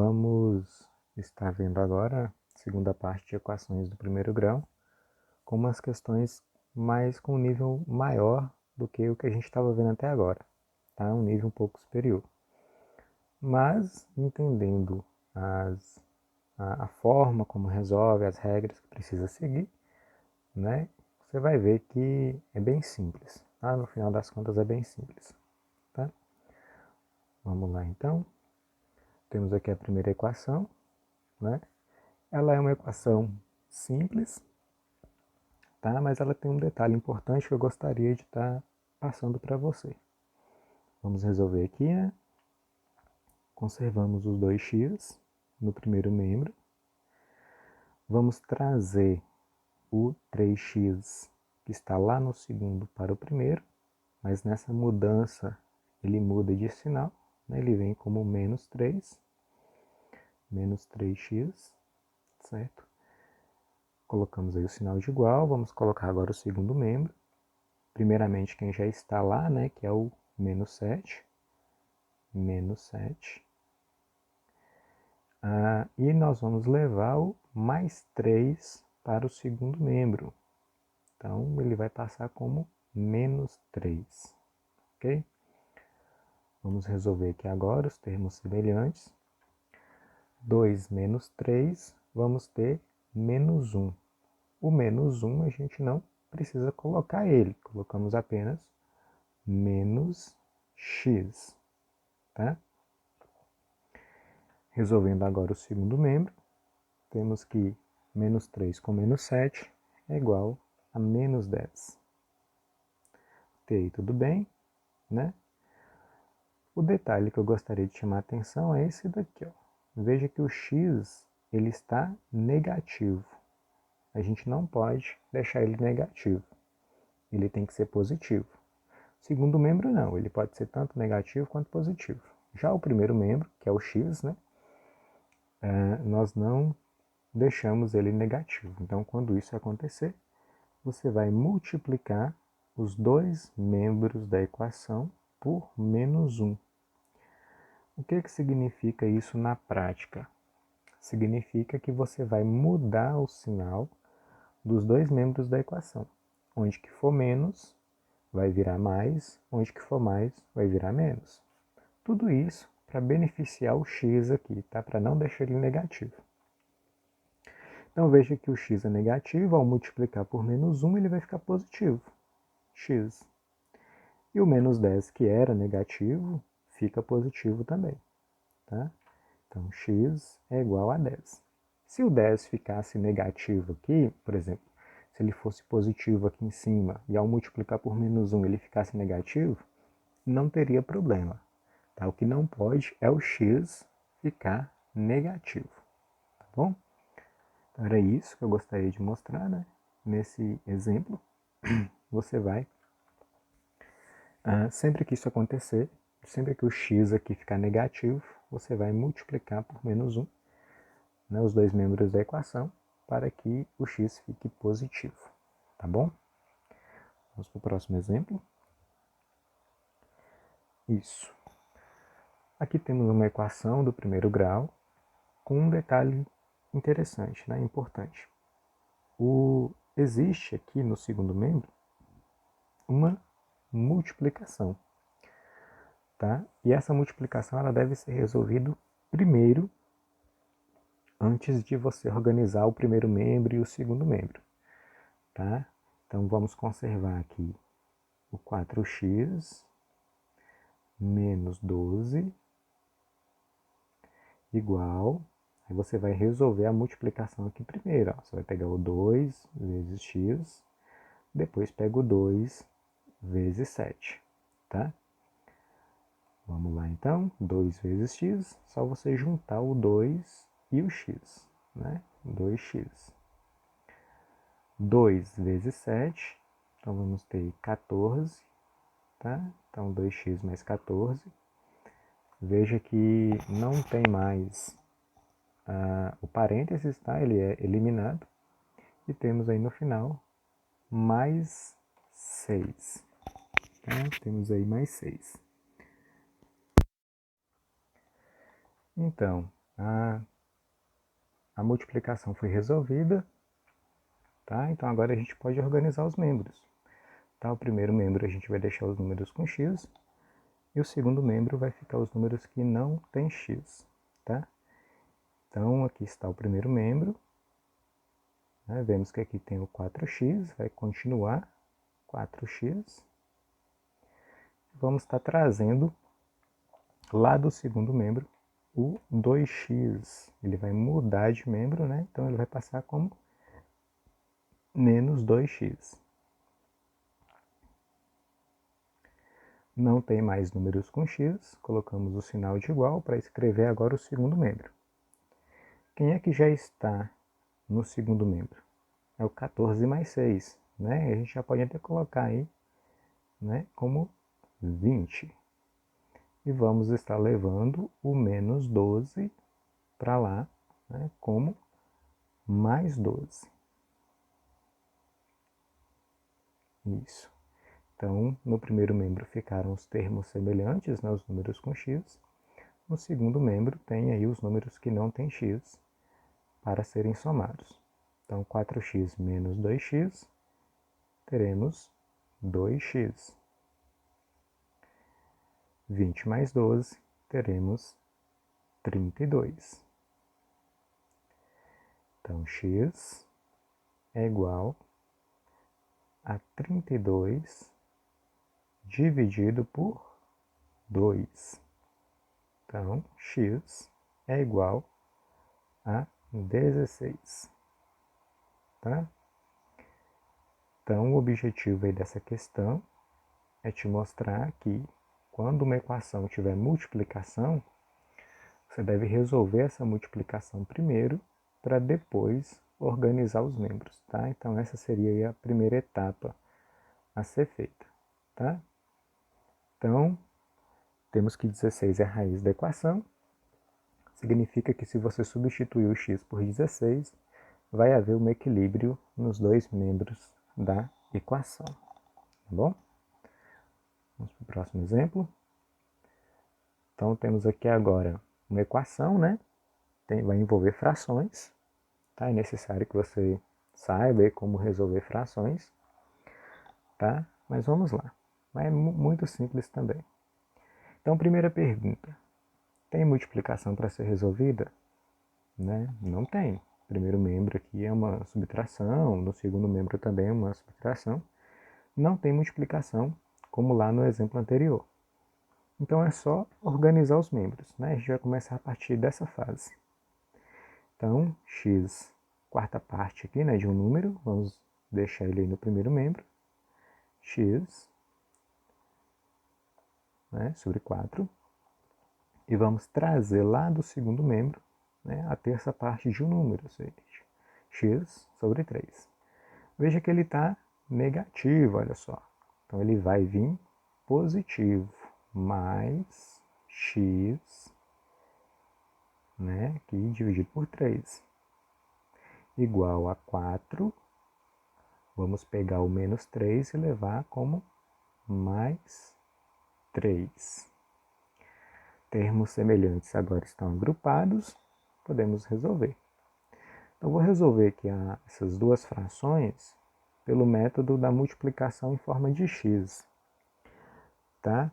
Vamos estar vendo agora a segunda parte de equações do primeiro grau, com umas questões com um nível maior do que o que a gente estava vendo até agora, tá? Um nível um pouco superior. Mas entendendo a forma como resolve, as regras que precisa seguir, né? Você vai ver que é bem simples, tá? No final das contas é bem simples, tá? Vamos lá então. Temos aqui a primeira equação, né? Ela é uma equação simples, tá? Mas ela tem um detalhe importante que eu gostaria de estar passando para você. Vamos resolver aqui, né? Conservamos os 2x no primeiro membro. Vamos trazer o 3x que está lá no segundo para o primeiro, mas nessa mudança ele muda de sinal, né? Ele vem como menos 3x, certo? Colocamos aí o sinal de igual, vamos colocar agora o segundo membro. Primeiramente quem já está lá, né, que é o menos 7. E nós vamos levar o mais 3 para o segundo membro. Então ele vai passar como menos 3, ok? Vamos resolver aqui agora os termos semelhantes. 2 menos 3, vamos ter menos 1. O menos 1 a gente não precisa colocar ele, colocamos apenas menos x, tá? Resolvendo agora o segundo membro, temos que menos 3 com menos 7 é igual a menos 10. Até aí tudo bem, né? O detalhe que eu gostaria de chamar a atenção é esse daqui, ó. Veja que o x ele está negativo. A gente não pode deixar ele negativo. Ele tem que ser positivo. Segundo membro não, ele pode ser tanto negativo quanto positivo. Já o primeiro membro, que é o x, né? Nós não deixamos ele negativo. Então, quando isso acontecer, você vai multiplicar os dois membros da equação por menos 1. O que significa isso na prática? Significa que você vai mudar o sinal dos dois membros da equação. Onde que for menos, vai virar mais, onde que for mais, vai virar menos. Tudo isso para beneficiar o x aqui, tá? Para não deixar ele negativo. Então veja que o x é negativo, ao multiplicar por menos 1 ele vai ficar positivo, x. E o menos 10 que era negativo, fica positivo também, tá? Então x é igual a 10. Se o 10 ficasse negativo aqui, por exemplo, se ele fosse positivo aqui em cima e ao multiplicar por menos 1 ele ficasse negativo, não teria problema. Tá? O que não pode é o x ficar negativo, tá bom? Então era isso que eu gostaria de mostrar, né? Nesse exemplo. Você vai, sempre que isso acontecer, sempre que o x aqui ficar negativo, você vai multiplicar por menos 1, né, os dois membros da equação, para que o x fique positivo, tá bom? Vamos para o próximo exemplo. Isso. Aqui temos uma equação do primeiro grau com um detalhe interessante, né, importante. Existe aqui no segundo membro uma multiplicação, tá? E essa multiplicação ela deve ser resolvida primeiro, antes de você organizar o primeiro membro e o segundo membro, tá? Então vamos conservar aqui o 4x menos 12 igual, aí você vai resolver a multiplicação aqui primeiro, ó. Você vai pegar o 2 vezes x, depois pega o 2 vezes 7, tá? Vamos lá então, 2 vezes x, só você juntar o 2 e o x, né? 2x. 2 vezes 7, então vamos ter 14, tá? Então 2x mais 14. Veja que não tem mais o parênteses, tá? Ele é eliminado. E temos aí no final mais 6. Tá? Temos aí mais 6. Então, a multiplicação foi resolvida, tá? Então agora a gente pode organizar os membros. Tá? O primeiro membro a gente vai deixar os números com x, e o segundo membro vai ficar os números que não tem x, tá? Então aqui está o primeiro membro, né? Vemos que aqui tem o 4x, vai continuar 4x. Vamos estar trazendo lá do segundo membro o 2x. Ele vai mudar de membro, né? Então ele vai passar como menos 2x. Não tem mais números com x, colocamos o sinal de igual para escrever agora o segundo membro. Quem é que já está no segundo membro? É o 14 mais 6, né? A gente já pode até colocar aí, né, como 20. E vamos estar levando o menos 12 para lá, né, como mais 12. Isso. Então, no primeiro membro ficaram os termos semelhantes, né, os números com x. No segundo membro tem aí os números que não têm x para serem somados. Então, 4x menos 2x, teremos 2x. 20 mais 12, teremos 32. Então, x é igual a 32 dividido por 2. Então, x é igual a 16. Tá? Então, o objetivo aí dessa questão é te mostrar que quando uma equação tiver multiplicação, você deve resolver essa multiplicação primeiro para depois organizar os membros, tá? Então essa seria aí a primeira etapa a ser feita, tá? Então, temos que 16 é a raiz da equação, significa que se você substituir o x por 16, vai haver um equilíbrio nos dois membros da equação, tá bom? Vamos para o próximo exemplo. Então, temos aqui agora uma equação, né? Vai envolver frações, tá? É necessário que você saiba como resolver frações, tá? Mas vamos lá. É muito simples também. Então, primeira pergunta. Tem multiplicação para ser resolvida? Né? Não tem. O primeiro membro aqui é uma subtração, no segundo membro também é uma subtração. Não tem multiplicação, como lá no exemplo anterior. Então é só organizar os membros, né? A gente vai começar a partir dessa fase. Então, x, quarta parte aqui, né, de um número, vamos deixar ele aí no primeiro membro. X, né, sobre 4. E vamos trazer lá do segundo membro, né, a terça parte de um número, ou seja, x sobre 3. Veja que ele está negativo, olha só. Então ele vai vir positivo, mais x, né, aqui dividido por 3, igual a 4. Vamos pegar o menos 3 e levar como mais 3. Termos semelhantes agora estão agrupados, podemos resolver. Então, vou resolver aqui essas duas frações pelo método da multiplicação em forma de x, tá?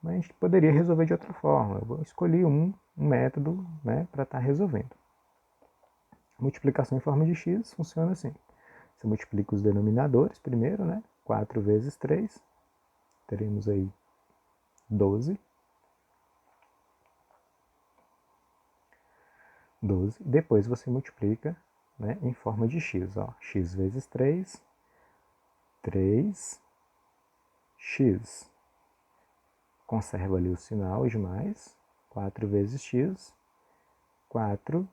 Mas a gente poderia resolver de outra forma. Eu vou escolher um método, né, para estar resolvendo. Multiplicação em forma de x funciona assim. Você multiplica os denominadores primeiro, né? 4 vezes 3, teremos aí 12. 12. Depois você multiplica, né, em forma de x. Ó. X vezes 3, 3x. Conserva ali o sinal de mais. 4 vezes x, 4x.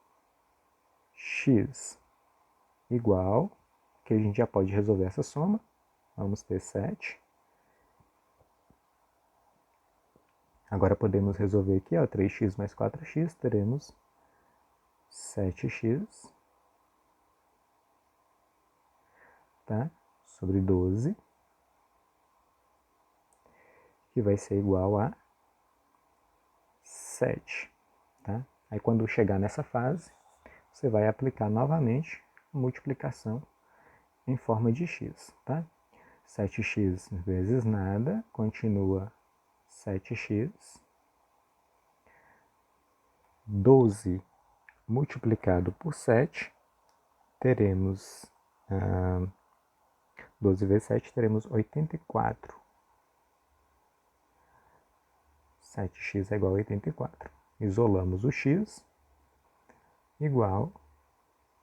Igual, que a gente já pode resolver essa soma. Vamos ter 7. Agora podemos resolver aqui, ó, 3x mais 4x, teremos 7x, tá? Sobre 12, que vai ser igual a 7, tá? Aí quando chegar nessa fase, você vai aplicar novamente a multiplicação em forma de x, tá? 7x vezes nada, continua 7x. 12 multiplicado por 7, teremos 12 vezes 7, teremos 84. 7x é igual a 84. Isolamos o x igual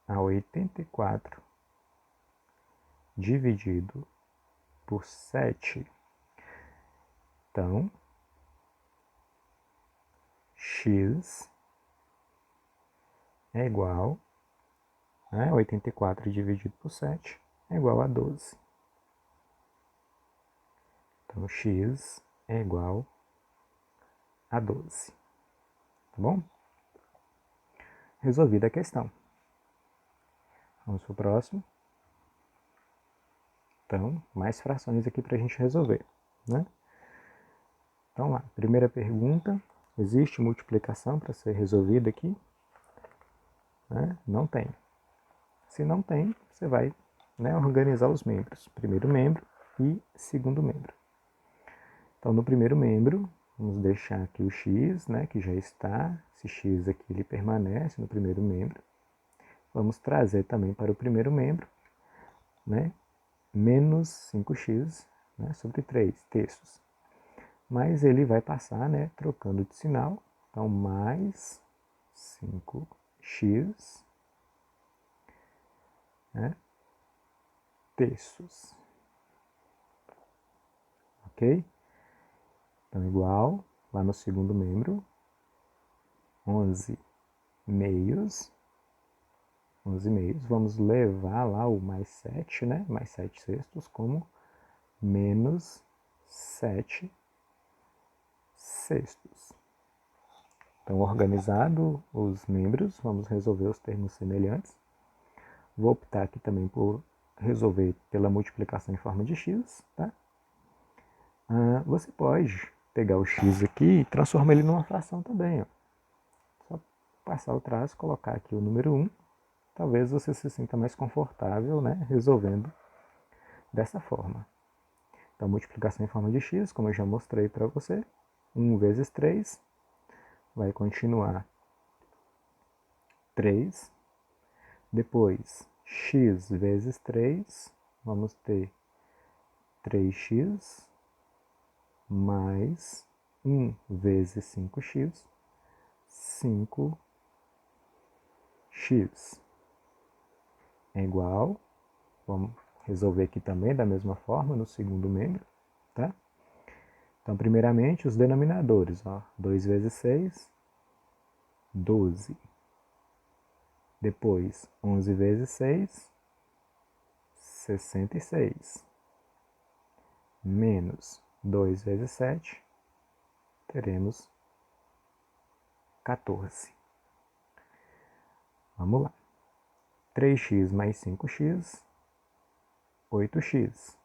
a 84 dividido por 7. Então, x é igual a 84 dividido por 7 é igual a 12. Então, x é igual a 12. Tá bom? Resolvida a questão. Vamos para o próximo. Então, mais frações aqui para a gente resolver, né? Então lá, primeira pergunta, existe multiplicação para ser resolvida aqui? Né? Não tem. Se não tem, você vai, né, organizar os membros. Primeiro membro e segundo membro. Então no primeiro membro, vamos deixar aqui o x, né, que já está. Esse x aqui ele permanece no primeiro membro. Vamos trazer também para o primeiro membro, né, menos 5x, né, sobre 3 terços. Mas ele vai passar, né, trocando de sinal. Então, mais 5x, né, terços. Ok? Então, igual, lá no segundo membro, 11 meios. 11 meios. Vamos levar lá o mais 7, né, mais 7 sextos, como menos 7 sextos. Então, organizado os membros, vamos resolver os termos semelhantes. Vou optar aqui também por resolver pela multiplicação em forma de x, tá? Você pode pegar o x aqui e transformar ele numa fração também, ó. Só passar o traço, colocar aqui o número 1. Talvez você se sinta mais confortável, né, resolvendo dessa forma. Então, multiplicação em forma de x, como eu já mostrei para você, 1 vezes 3, vai continuar 3. Depois, x vezes 3, vamos ter 3x mais 1 vezes 5x, 5x é igual, vamos resolver aqui também da mesma forma no segundo membro, tá? Então, primeiramente, os denominadores, ó, 2 vezes 6, 12. Depois, 11 vezes 6, 66. Menos 2 vezes 7, teremos 14. Vamos lá. 3x mais 5x, 8x.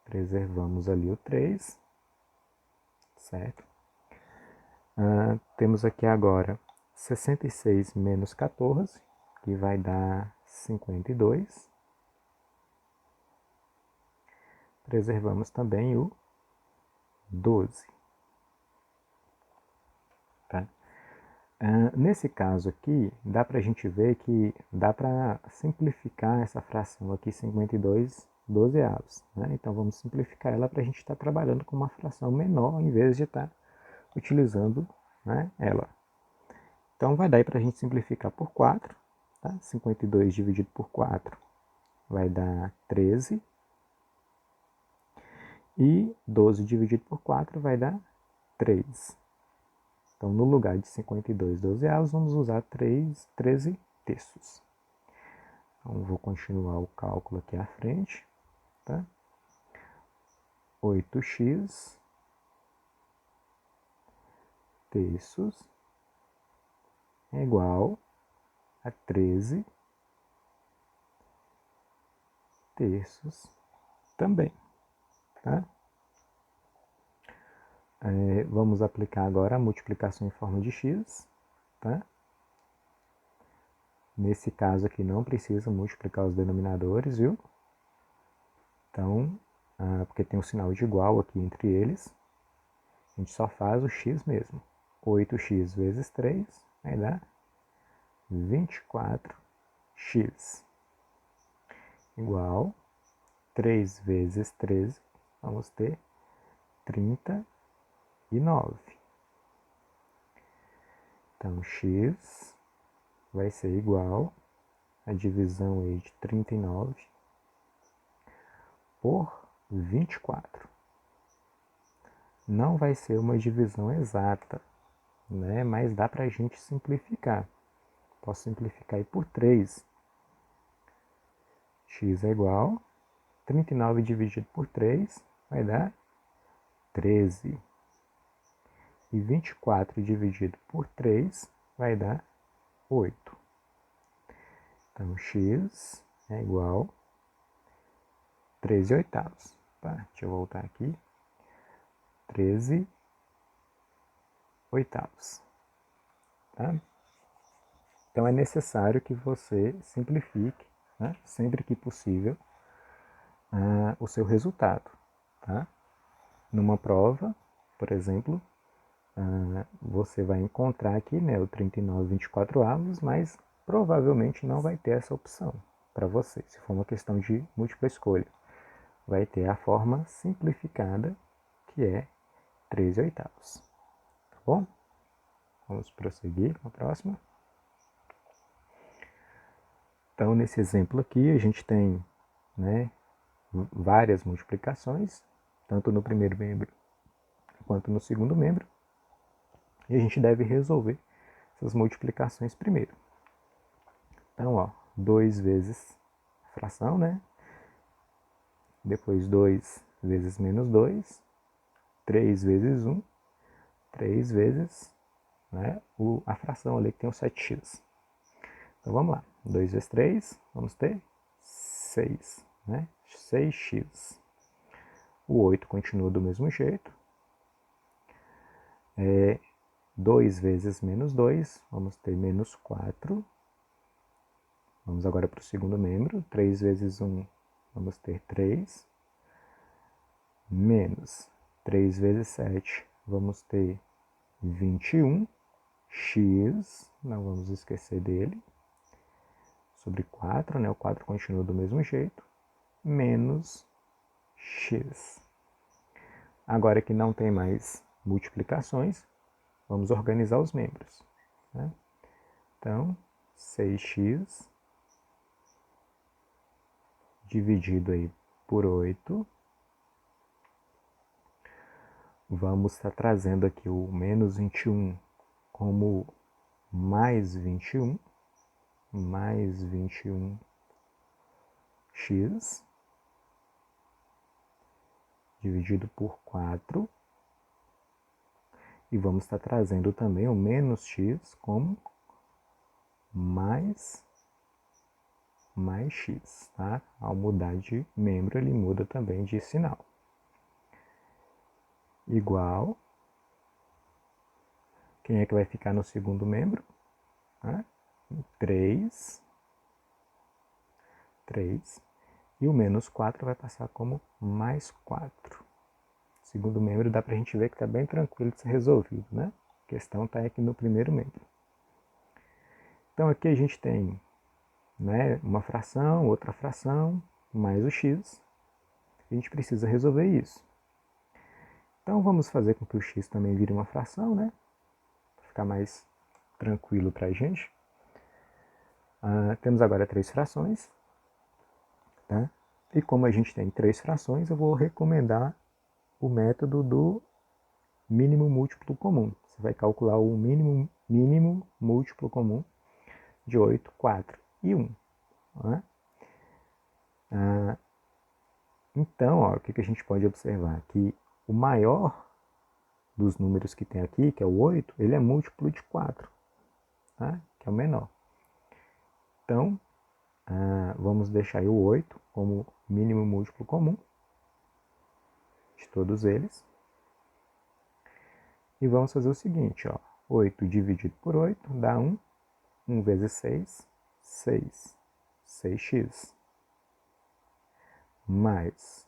Preservamos ali o 3, certo? Temos aqui agora 66 menos 14, que vai dar 52. Preservamos também o 12. Tá? Nesse caso aqui, dá para a gente ver que dá para simplificar essa fração aqui, 52 dozeavos. Né? Então vamos simplificar ela para a gente estar trabalhando com uma fração menor, em vez de estar utilizando, né, ela. Então vai dar para a gente simplificar por 4. Tá? 52 dividido por 4 vai dar 13. E 12 dividido por 4 vai dar 3. Então, no lugar de 52 dozeavos, vamos usar 13 terços. Então, vou continuar o cálculo aqui à frente. Tá? 8x terços é igual a 13 terços também. Tá? Vamos aplicar agora a multiplicação em forma de x, tá? Nesse caso aqui não precisa multiplicar os denominadores, viu? Então, porque tem um sinal de igual aqui entre eles, a gente só faz o x mesmo. 8x vezes 3 vai dar 24x. Igual 3 vezes 13, vamos ter 39. Então, x vai ser igual a divisão aí de 39 por 24. Não vai ser uma divisão exata, né? Mas dá para a gente simplificar. Posso simplificar aí por 3. X é igual 39 dividido por 3 vai dar 13. E 24 dividido por 3 vai dar 8. Então, x é igual a 13 oitavos. Tá? Deixa eu voltar aqui. 13 oitavos. Tá? Então, é necessário que você simplifique, né, sempre que possível, o seu resultado. Tá? Numa prova, por exemplo, você vai encontrar aqui, né, o 39/24avos, mas provavelmente não vai ter essa opção para você. Se for uma questão de múltipla escolha, vai ter a forma simplificada, que é 13 oitavos. Tá bom? Vamos prosseguir com a próxima. Então, nesse exemplo aqui, a gente tem, né, várias multiplicações, tanto no primeiro membro quanto no segundo membro, e a gente deve resolver essas multiplicações primeiro. Então, ó, 2 vezes fração, né? Depois 2 vezes menos 2, 3 vezes 1, 3 vezes, né, a fração ali que tem o 7x. Então vamos lá, 2 vezes 3, vamos ter 6, né? 6x. O 8 continua do mesmo jeito. 2 vezes menos 2, vamos ter menos 4. Vamos agora para o segundo membro, 3 vezes 1, vamos ter 3. Menos 3 vezes 7, vamos ter 21. X, não vamos esquecer dele, sobre 4, né? O 4 continua do mesmo jeito, menos x. Agora que não tem mais multiplicações, vamos organizar os membros. Né? Então, 6x dividido aí por 8. Vamos estar trazendo aqui o menos 21 como mais 21. Mais 21x dividido por 4. E vamos estar trazendo também o menos x como mais x. Tá? Ao mudar de membro, ele muda também de sinal. Igual. Quem é que vai ficar no segundo membro? 3. E o menos 4 vai passar como mais 4. Segundo membro dá pra gente ver que está bem tranquilo de ser resolvido, né? A questão está aqui no primeiro membro. Então aqui a gente tem, né, uma fração, outra fração, mais o x. A gente precisa resolver isso. Então vamos fazer com que o x também vire uma fração, né? Para ficar mais tranquilo para a gente. Temos agora 3 frações. Tá? E como a gente tem 3 frações, eu vou recomendar o método do mínimo múltiplo comum. Você vai calcular o mínimo múltiplo comum de 8, 4 e 1. Né? Então, ó, o que a gente pode observar? Que o maior dos números que tem aqui, que é o 8, ele é múltiplo de 4, tá? Que é o menor. Então, vamos deixar aí o 8 como mínimo múltiplo comum de todos eles. E vamos fazer o seguinte, ó. 8 dividido por 8 dá 1. 1 vezes 6, 6. 6x. Mais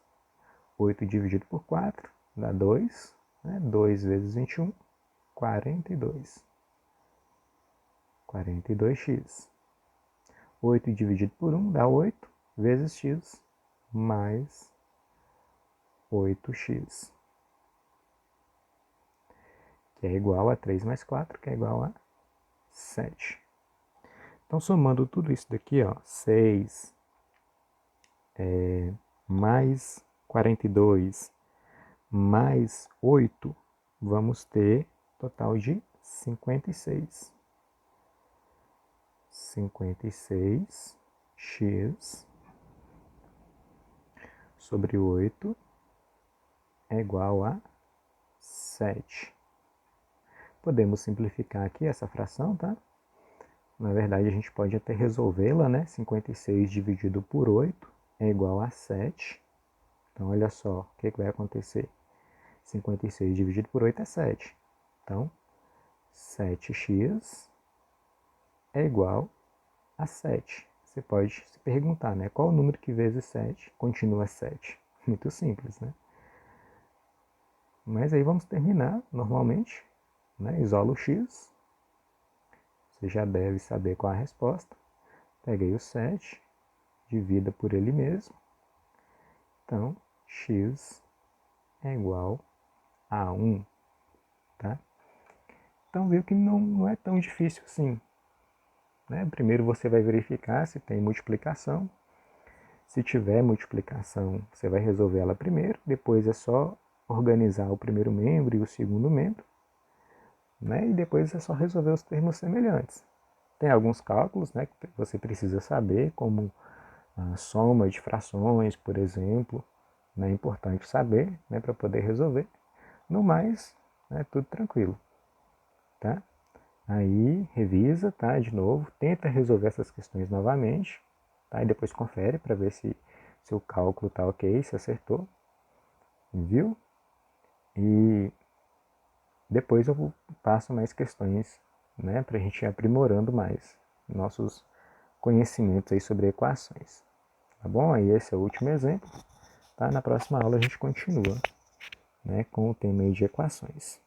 8 dividido por 4 dá 2. Né? 2 vezes 21, 42. 42x. 8 dividido por 1 dá 8 vezes x mais 8x. Que é igual a 3 mais 4, que é igual a 7. Então, somando tudo isso daqui, ó, 6 mais 42 mais 8, vamos ter total de 56. 56x sobre 8 é igual a 7. Podemos simplificar aqui essa fração, tá? Na verdade, a gente pode até resolvê-la, né? 56 dividido por 8 é igual a 7. Então, olha só o que vai acontecer. 56 dividido por 8 é 7. Então, 7x é igual a 7. Você pode se perguntar, né? Qual o número que vezes 7 continua 7? Muito simples, né? Mas aí vamos terminar normalmente, né? Isola o x. Você já deve saber qual a resposta. Peguei o 7, divida por ele mesmo. Então, x é igual a 1, tá? Então, viu que não é tão difícil assim. Né? Primeiro você vai verificar se tem multiplicação. Se tiver multiplicação, você vai resolver ela primeiro. Depois é só organizar o primeiro membro e o segundo membro. Né? E depois é só resolver os termos semelhantes. Tem alguns cálculos, né, que você precisa saber, como a soma de frações, por exemplo. É importante saber, né, para poder resolver. No mais, é tudo tranquilo. Tá? Aí revisa, tá, de novo, tenta resolver essas questões novamente, tá? E depois confere para ver se o cálculo tá ok, se acertou, viu? E depois eu passo mais questões, né, para a gente ir aprimorando mais nossos conhecimentos aí sobre equações, tá bom? Aí esse é o último exemplo, tá? Na próxima aula a gente continua, né, com o tema aí de equações.